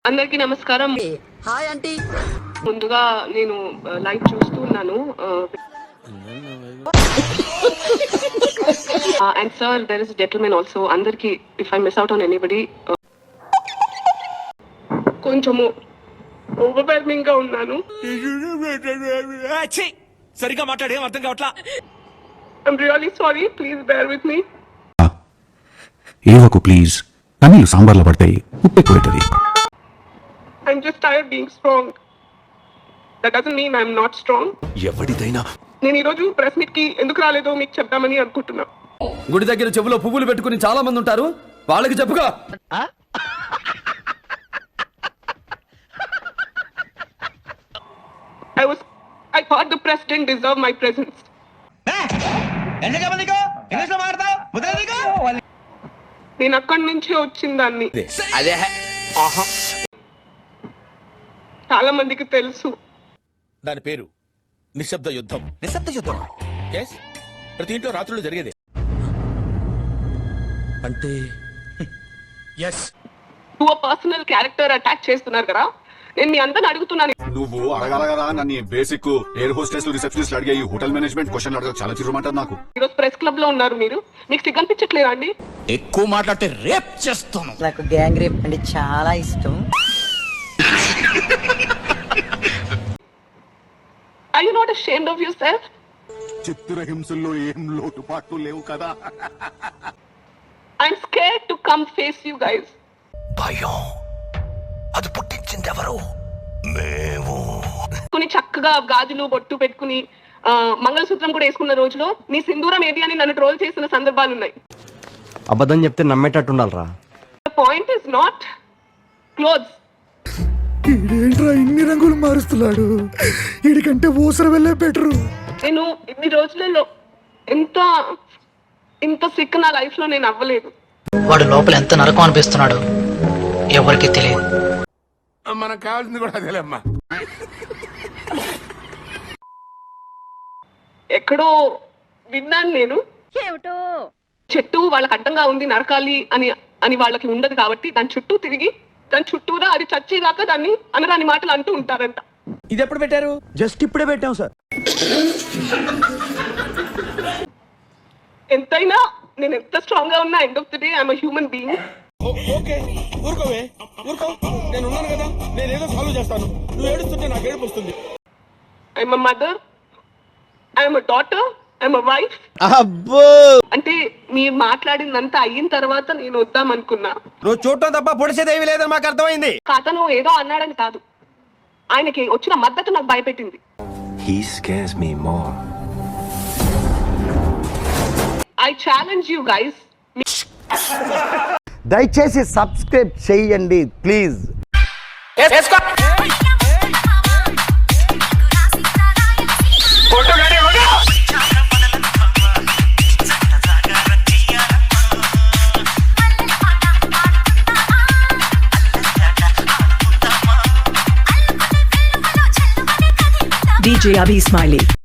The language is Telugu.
అందరికీ నమస్కారం. Hi aunty. ముందుగా నేను లైవ్ చూస్తూ ఉన్నాను. And sir there is gentlemen also. అందరికి if I miss out on anybody, కొంచెము ఓవర్వెల్మింగ్ గా ఉన్నాను. సరిగా మాట్లాడేం అర్థం కావట్లా. I'm really sorry, please bear with me. ఏవకు ప్లీజ్, అన్నీ సాంబార్లో పడతాయి, ఉప్పు ఎక్కువైతుంది. I'm just tired being strong. That doesn't mean I'm not strong. ఎవడిదైనా నేను ఈ రోజు ప్రెస్ మీట్ కి ఎందుకు రాలేదో మీకు చెప్దామని అనుకుంటున్నా. గుడి దగ్గర చెవులో పువ్వులు పెట్టుకుని చాలా మంది ఉంటారు, వాళ్ళకి చెప్పుగా. I thought the press didn't deserve my presence. నేను అక్కడి నుంచే వచ్చిందాన్ని. చాలా మందికి తెలుసు. దాని పేరు నిశ్శబ్ద యుద్ధం. నిశ్శబ్ద యుద్ధం ప్రతి ఇంట్లో రాత్రులు జరిగేది. అంటే to a personal character attack చేస్తున్నారు కదా. నేను మీ అందరిని అడుగుతున్నాను, నువ్వు అడగాల కదా నన్ను బేసిక్ ఎయిర్ హోస్టెస్ రిసెప్షనిస్ట్ అడిగే ఈ హోటల్ మేనేజ్మెంట్ క్వశ్చన్ అడగ చాలా చిరుమంటారు నాకు. ఈరోజు ప్రెస్ క్లబ్ లో ఉన్నారు మీరు, మీకు సిగ్గు అనిపించట్లేదా అండి? ఎక్కువ మాట్లాడితే రేప్ చేస్తాను. నాకు గ్యాంగ్ రేప్ అంటే చాలా ఇష్టం. Are you not ashamed of yourself? చిత్రహింసల్లో ఏం లోటుపాట్లు లేవు కదా. I'm scared to come face you guys. భయం అది పుట్టించింది ఎవరు? మేము. కొన్ని చక్కగా గాజులు బొట్టు పెట్టుకుని మంగళసూత్రం కూడా వేసుకున్న రోజులో నీ సింధూరం ఏది అని నన్ను ట్రోల్ చేసిన సందర్భాలు ఉన్నాయి. అబద్ధం చెప్తే నమ్మేటట్టు ఉండాలరా. The point is not clothes. ఏంట్రా ఇన్ని రంగులు మారుస్తున్నాడు, వీడికంటే ఊసర వెళ్ళే బెటరు. నేను ఇన్ని రోజులలో ఇంత సిక్ నా లైఫ్ లో నేను అవ్వలేదు. వాడు లోపల ఎంత నరకం అనిపిస్తున్నాడు ఎవరికి తెలియదు. మనకు కావాల్సింది కూడా అదేలేమ్మా. ఎక్కడో విన్నాను నేను, చెట్టు వాళ్ళకి అడ్డంగా ఉంది నరకాలి అని వాళ్ళకి ఉండదు కాబట్టి దాని చుట్టూ తిరిగి దాని చుట్టూరా అది చచ్చేదాకా దాన్ని అనరాని మాటలు అంటూ ఉంటారంట. ఇది ఎప్పుడు పెట్టారు? జస్ట్ ఇప్పుడే పెట్టాం సార్. ఎంతైనా నేను ఎంత స్ట్రాంగ్ గా ఉన్నా, end of the day I'm a human being. Okay ఊరుకోవే, ఊరుకో. నేను ఉన్నాను కదా, నేను ఏదో సాల్వ్ చేస్తాను. నువ్వు ఏడుస్తుంటే నాకు ఏడుపు వస్తుంది. I'm a mother, I'm a daughter, I'm a wife. అబ్బో, అంటే మీరు మాట్లాడిందంతా అయిన తర్వాత నేను వద్దాం అనుకున్నా. నువ్వు చూడటం తప్ప పొడిచేదేమీ లేదని మాకు అర్థమైంది. అతను ఏదో అన్నాడని కాదు, ఆయనకి వచ్చిన మద్దతు నాకు భయపెట్టింది. He scares me more. I challenge you guys. దయచేసి సబ్స్క్రైబ్ చేయండి ప్లీజ్. DJ Abhi Smiley.